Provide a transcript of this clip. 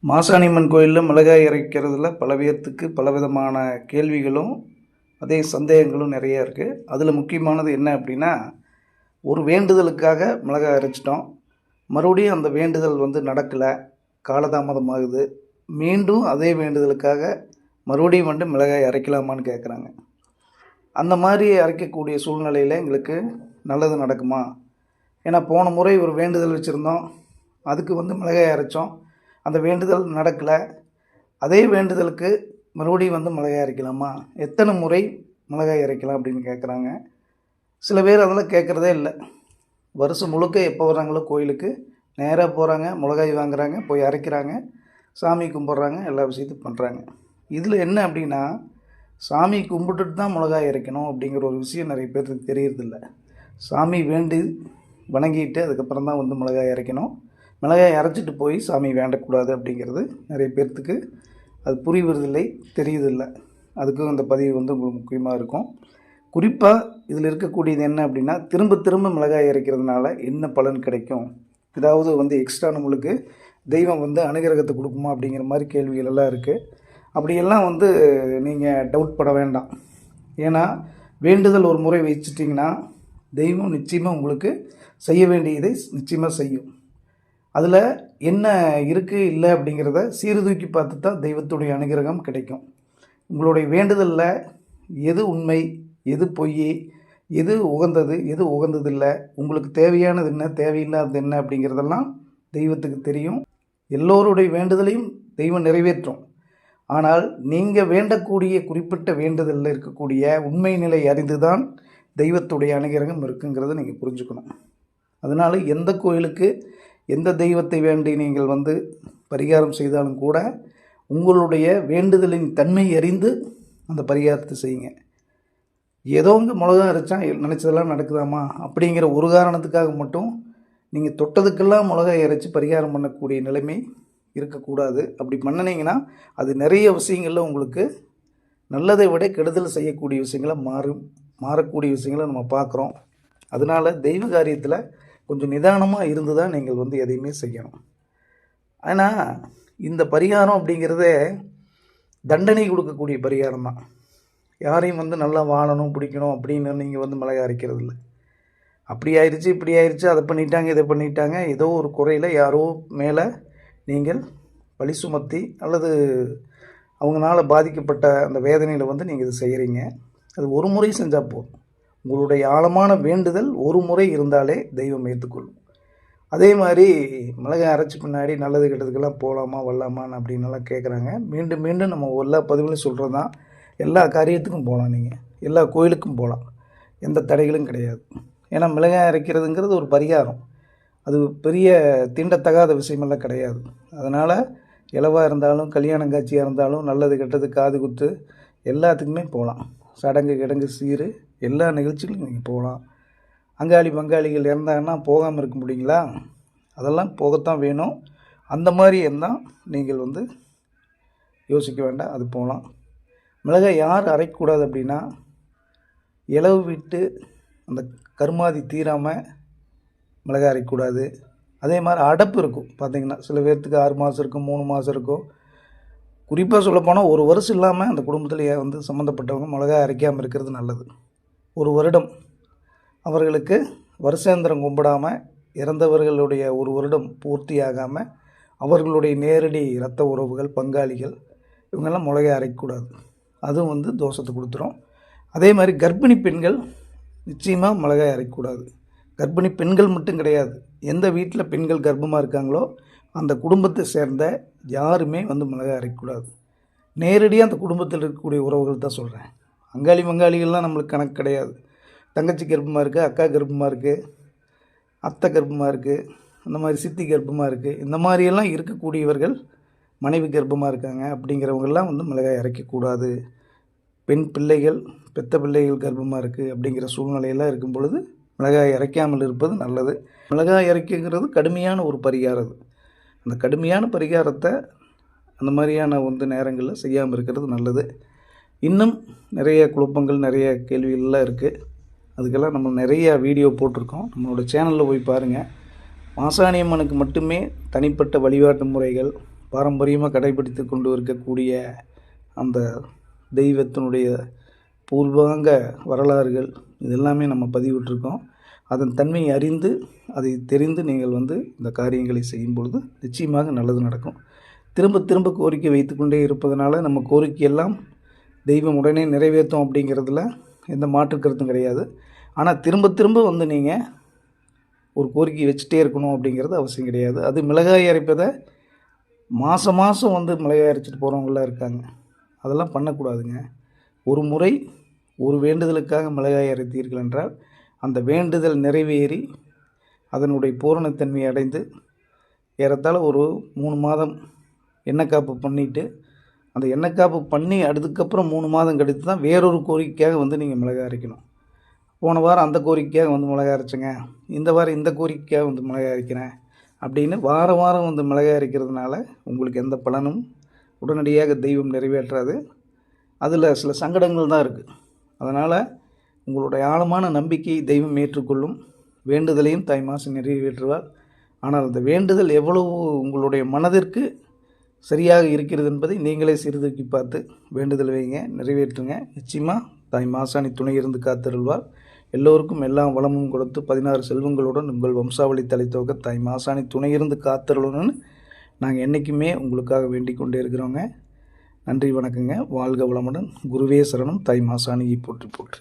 மாசாணியம்மன் கோயிலில் மிளகாய் அரைக்கிறதுல பல பேர்த்துக்கு பலவிதமான கேள்விகளும் அதே சந்தேகங்களும் நிறையா இருக்குது. அதில் முக்கியமானது என்ன அப்படின்னா, ஒரு வேண்டுதலுக்காக மிளகாய் அரைச்சிட்டோம், மறுபடியும் அந்த வேண்டுதல் நடக்கலை, காலதாமதமாகுது, மீண்டும் அதே வேண்டுதலுக்காக மறுபடியும் மிளகாய் அரைக்கலாமான்னு கேட்குறாங்க. அந்த மாதிரி அரைக்கக்கூடிய சூழ்நிலையில் எங்களுக்கு நல்லது நடக்குமா? ஏன்னா போன முறை ஒரு வேண்டுதல் வச்சுருந்தோம், அதுக்கு மிளகாய் அரைச்சோம், அந்த வேண்டுதல் நடக்கலை, அதே வேண்டுதலுக்கு மறுபடியும் மிளகாய் அரைக்கலாமா? எத்தனை முறை மிளகாய் அரைக்கலாம் அப்படின்னு கேட்குறாங்க. சில பேர் அதெல்லாம் கேட்குறதே இல்லை. வருஷம் முழுக்க எப்போ வர்றாங்களோ கோயிலுக்கு நேராக போகிறாங்க, மிளகாய் வாங்குறாங்க, போய் அரைக்கிறாங்க, சாமி கும்பிட்றாங்க, எல்லா விஷயத்தையும் பண்ணுறாங்க. இதில் என்ன அப்படின்னா, சாமி கும்பிட்டுட்டு தான் மிளகாய் அரைக்கணும் அப்படிங்கிற ஒரு விஷயம் நிறைய பேருக்கு தெரியறதில்ல. சாமி வேண்டி வணங்கிட்டு அதுக்கப்புறம் தான் மிளகாய் அரைக்கணும். மிளகாய் அரைச்சிட்டு போய் சாமி வேண்டக்கூடாது அப்படிங்கிறது நிறைய பேர்த்துக்கு அது புரிவதில்லை, தெரியுதில்லை. அதுக்கும் இந்த பதிவு உங்களுக்கு முக்கியமாக இருக்கும். குறிப்பாக இதில் இருக்கக்கூடியது என்ன அப்படின்னா, திரும்ப திரும்ப மிளகாய் அரைக்கிறதுனால என்ன பலன் கிடைக்கும், ஏதாவது எக்ஸ்ட்ரா நம்மளுக்கு தெய்வம் அனுகிரகத்தை கொடுக்குமா அப்படிங்கிற மாதிரி கேள்விகள் எல்லாம் இருக்குது. அப்படியெல்லாம் நீங்கள் டவுட் பட வேண்டாம். ஏன்னா வேண்டுதல் ஒரு முறை வச்சுட்டிங்கன்னா தெய்வம் நிச்சயமாக உங்களுக்கு செய்ய வேண்டியதை நிச்சயமாக செய்யும். அதில் என்ன இருக்குது இல்லை அப்படிங்கிறத சீர்தூக்கி பார்த்து தான் தெய்வத்துடைய அனுகிரகம் கிடைக்கும். உங்களுடைய வேண்டுதலில் எது உண்மை, எது பொய், எது உகந்தது, எது உகந்ததில்லை, உங்களுக்கு தேவையானது என்ன, தேவையில்லாதது என்ன அப்படிங்கிறதெல்லாம் தெய்வத்துக்கு தெரியும். எல்லோருடைய வேண்டுதலையும் தெய்வம் நிறைவேற்றும். ஆனால் நீங்கள் வேண்டக்கூடிய குறிப்பிட்ட வேண்டுதலில் இருக்கக்கூடிய உண்மை நிலை அறிந்து தான் தெய்வத்துடைய அனுகிரகம் இருக்குங்கிறத நீங்கள் புரிஞ்சுக்கணும். அதனால் எந்த கோயிலுக்கு எந்த தெய்வத்தை வேண்டி நீங்கள் பரிகாரம் செய்தாலும் கூட உங்களுடைய வேண்டுதலின் தன்மை அறிந்து அந்த பரிகாரத்தை செய்யுங்க. ஏதோ மிளகா அரைச்சா நினச்சதெல்லாம் நடக்குதாமா அப்படிங்கிற ஒரு காரணத்துக்காக மட்டும் நீங்கள் தொட்டதுக்கெல்லாம் மிளகாய் அரைச்சி பரிகாரம் பண்ணக்கூடிய நிலைமை இருக்கக்கூடாது. அப்படி பண்ணினீங்கன்னா அது நிறைய விஷயங்களில் உங்களுக்கு நல்லதை விட கெடுதல் செய்யக்கூடிய விஷயங்களை மாறக்கூடிய விஷயங்களை நம்ம பார்க்குறோம். அதனால் தெய்வ காரியத்தில் கொஞ்சம் நிதானமாக இருந்து தான் நீங்கள் எதையுமே செய்யணும். ஆனால் இந்த பரிகாரம் அப்படிங்கிறதே தண்டனை கொடுக்கக்கூடிய பரிகாரம் தான். யாரையும் நல்லா வாழணும், பிடிக்கணும் அப்படின்னு நீங்கள் மிளகாய் அரைக்கிறது இல்லை. அப்படி ஆயிடுச்சு, இப்படி ஆயிடுச்சு, அதை பண்ணிட்டாங்க, இதை பண்ணிட்டாங்க, ஏதோ ஒரு குறையில் யாரோ மேலே நீங்கள் பழி சுமத்தி அல்லது அவங்களால பாதிக்கப்பட்ட அந்த வேதனையில் நீங்கள் இது செய்கிறீங்க. அது ஒரு முறை செஞ்சால் போதும். உங்களுடைய ஆழமான வேண்டுதல் ஒரு முறை இருந்தாலே தெய்வம் ஏற்றுக்கொள்ளும். அதே மாதிரி மிளகாய் அரைச்சி பின்னாடி நல்லது கெட்டதுக்கெல்லாம் போகலாமா வரலாமான்னு அப்படின்லாம் கேட்குறாங்க. மீண்டும் மீண்டும் நம்ம எல்லா பதிவுலையும் சொல்கிறது தான், எல்லா காரியத்துக்கும் போகலாம், நீங்கள் எல்லா கோயிலுக்கும் போகலாம், எந்த தடைகளும் கிடையாது. ஏன்னா மிளகாய் அரைக்கிறதுங்கிறது ஒரு பரிகாரம், அது பெரிய தீண்டத்தகாத விஷயமெல்லாம் கிடையாது. அதனால் இலவாக இருந்தாலும் கல்யாணம் காட்சியாக இருந்தாலும் நல்லது கெட்டது காது குத்து எல்லாத்துக்குமே போகலாம். சடங்கு கிடங்கு சீர் எல்லா நிகழ்ச்சிகளும் நீங்கள் போகலாம். அங்காளி பங்காளிகள் இறந்தாங்கன்னா போகாமல் இருக்க முடியுங்களா? அதெல்லாம் போகத்தான் வேணும். அந்த மாதிரி இருந்தால் நீங்கள் யோசிக்க வேண்டாம், அது போகலாம். மிளகாய் யார் அரைக்கக்கூடாது அப்படின்னா, இலவு விட்டு அந்த கருமாதி தீராமல் மிளகாய் அரைக்கக்கூடாது. அதே மாதிரி அடப்பு இருக்கும் பார்த்திங்கன்னா, சில பேர்த்துக்கு 6 மாதம் இருக்கும், 3 மாதம் இருக்கும். குறிப்பாக சொல்லப்போனால் ஒரு வருஷம் இல்லாமல் அந்த குடும்பத்தில் சம்மந்தப்பட்டவங்க மிளகாய் அரைக்காமல் இருக்கிறது நல்லது. ஒரு வருடம் அவர்களுக்கு வருஷாந்திரம் கும்பிடாமல் இறந்தவர்களுடைய ஒரு வருடம் பூர்த்தி ஆகாமல் அவர்களுடைய நேரடி இரத்த உறவுகள் பங்காளிகள் இவங்கெல்லாம் மிளகாய் அரைக்கக்கூடாது. அதுவும் தோஷத்தை கொடுத்துரும். அதே மாதிரி கர்ப்பிணி பெண்கள் நிச்சயமாக மிளகாய் அரைக்கக்கூடாது. கர்ப்பிணி பெண்கள் மட்டும் கிடையாது, எந்த வீட்டில் பெண்கள் கர்ப்பமாக இருக்காங்களோ அந்த குடும்பத்தை சேர்ந்த யாருமே மிளகாய் அரைக்கக்கூடாது. நேரடியாக அந்த குடும்பத்தில் இருக்கக்கூடிய உறவுகள் தான் சொல்கிறேன். அங்காளி மங்காளிகள்லாம் நம்மளுக்கு கணக்கு கிடையாது. தங்கச்சி கர்ப்பமாக இருக்குது, அக்கா கர்ப்பமாக இருக்குது, அத்தை கர்ப்பமாக இருக்குது, இந்த மாதிரி சித்தி கர்ப்பமாக இருக்குது, இந்த மாதிரியெல்லாம் இருக்கக்கூடியவர்கள் மனைவி கர்ப்பமாக இருக்காங்க அப்படிங்கிறவங்கெல்லாம் மிளகாய் அரைக்கக்கூடாது. பெண் பிள்ளைகள் பெத்த பிள்ளைகள் கர்ப்பமாக இருக்குது அப்படிங்கிற சூழ்நிலையெல்லாம் இருக்கும் பொழுது மிளகாய் அரைக்காமல் இருப்பது நல்லது. மிளகாய் அரைக்குங்கிறது கடுமையான ஒரு பரிகாரம். அந்த கடுமையான பரிகாரத்தை அந்த மாதிரியான நேரங்களில் செய்யாமல் இருக்கிறது நல்லது. இன்னும் நிறைய குழப்பங்கள், நிறைய கேள்விகள்லாம் இருக்குது. அதுக்கெல்லாம் நம்ம நிறைய வீடியோ போட்டிருக்கோம், நம்மளோட சேனலில் போய் பாருங்கள். மாசாணியம்மனுக்கு மட்டுமே தனிப்பட்ட வழிபாட்டு முறைகள், பாரம்பரியமாக கடைபிடித்து கொண்டு இருக்கக்கூடிய அந்த தெய்வத்தினுடைய பூர்வாங்க வரலாறுகள் இதெல்லாமே நம்ம பதிவிட்டிருக்கோம். அதன் தன்மையை அறிந்து அதை தெரிந்து நீங்கள் இந்த காரியங்களை செய்யும் பொழுது நிச்சயமாக நல்லது நடக்கும். திரும்ப திரும்ப கோரிக்கை வைத்துக்கொண்டே இருப்பதனால நம்ம கோரிக்கையெல்லாம் தெய்வம் உடனே நிறைவேற்றும் அப்படிங்கிறதுல எந்த மாற்று கருத்தும் கிடையாது. ஆனால் திரும்ப திரும்ப நீங்கள் ஒரு கோரிக்கை வச்சுட்டே இருக்கணும் அப்படிங்கிறது அவசியம் கிடையாது. அது மிளகாய் அரைப்பதை மாதம் மிளகாய் அரைச்சிட்டு போகிறவங்களாம் இருக்காங்க. அதெல்லாம் பண்ணக்கூடாதுங்க. ஒரு முறை ஒரு வேண்டுதலுக்காக மிளகாய் அரைத்தீர்கள் என்றால் அந்த வேண்டுதல் நிறைவேறி அதனுடைய பூரணத்தன்மையை அடைந்து ஏறத்தாழ ஒரு 3 மாதம் எண்ணெய் காப்பு பண்ணிவிட்டு அந்த எண்ணெய் காப்பு பண்ணி அதுக்கப்புறம் 3 மாதம் கழித்து தான் வேறொரு கோரிக்கைக்காக நீங்கள் மிளகாய் அரைக்கணும். போன வாரம் அந்த கோரிக்கைக்காக மிளகாய் அரைச்சேங்க, இந்த வாரம் இந்த கோரிக்கைக்காக மிளகாய் அரைக்கிறேன் அப்படின்னு வாரம் மிளகாய் அரைக்கிறதுனால உங்களுக்கு எந்த பலனும் உடனடியாக தெய்வம் நிறைவேற்றாது. அதில் சில சங்கடங்கள் தான் இருக்குது. அதனால் உங்களுடைய ஆழமான நம்பிக்கையை தெய்வம் ஏற்றுக்கொள்ளும். வேண்டுதலையும் தாய் மாசி நிறைவேற்றுவார். ஆனால் அந்த வேண்டுதல் எவ்வளவு உங்களுடைய மனதிற்கு சரியாக இருக்கிறது என்பதை நீங்களே சீர்தூக்கி பார்த்து வேண்டுதல் வைங்க, நிறைவேற்றுங்க. நிச்சயமாக தாய் மாசாணி துணை இருந்து காத்தருள்வார். எல்லோருக்கும் எல்லா வளமும் கொடுத்து 16 செல்வங்களுடன் உங்கள் வம்சாவளி தலைத்தோக்க தாய் மாசாணி துணை இருந்து காத்தருள்னு நாங்கள் என்றைக்குமே உங்களுக்காக வேண்டிக் கொண்டே இருக்கிறோங்க. நன்றி, வணக்கங்க. வாழ்க வளமுடன். குருவே சரணம். தாய் மாசாணியை போற்றி போற்றி.